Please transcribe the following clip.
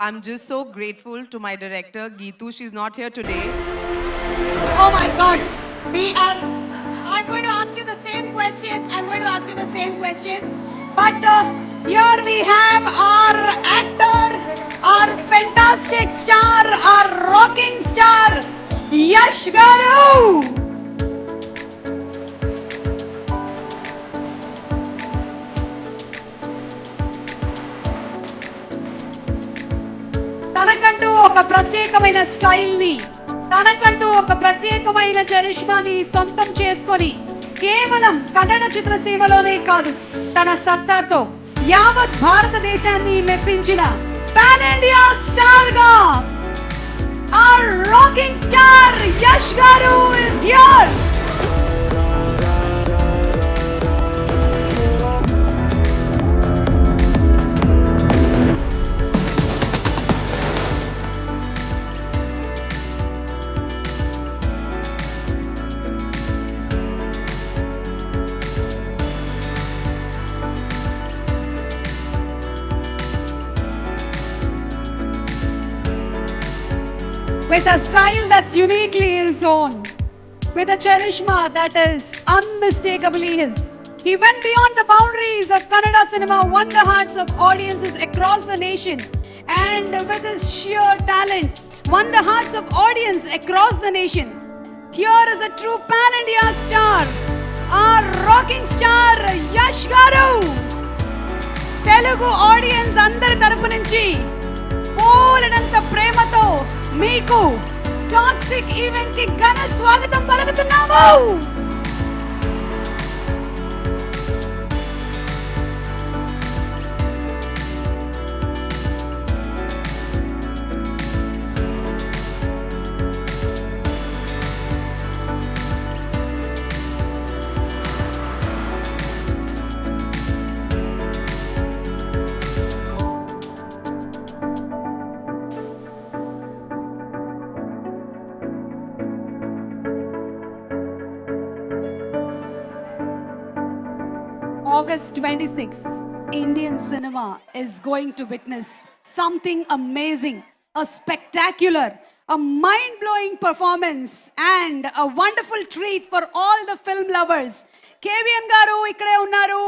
I'm just so grateful to my director, Geetu. She's not here today. Oh my God. I'm going to ask you the same question. But here we have our actor, our fantastic star, our rocking star, Yash Garu. తనకంటూ ఒక ప్రత్యేకమైన style ని, తనకంటూ ఒక ప్రత్యేకమైన చరిష్మాని సొంతం చేసుకొని కేవలం కన్నడ చిత్రసీమలోనే కాదు, తన సత్తాతో యావత్ భారతదేశాన్ని మెప్పించిన పాన్ ఇండియా స్టార్ గా our rocking star Yash Garu is here. With a style that's uniquely his own, with a charisma that is unmistakably his. He went beyond the boundaries of Kannada cinema, won the hearts of audiences across the nation, and with his sheer talent, won the hearts of audience across the nation. Here is a true pan-India star, our rocking star, Yash Garu. Telugu audience అందరి తరపు నుంచి పోలనంత ప్రేమతో మీకు toxic event కి ఘన స్వాగతం పలుకుతున్నాము. August 26th, Indian cinema is going to witness something amazing, a spectacular, a mind-blowing performance and a wonderful treat for all the film lovers. KVM garu ikkade unnaru.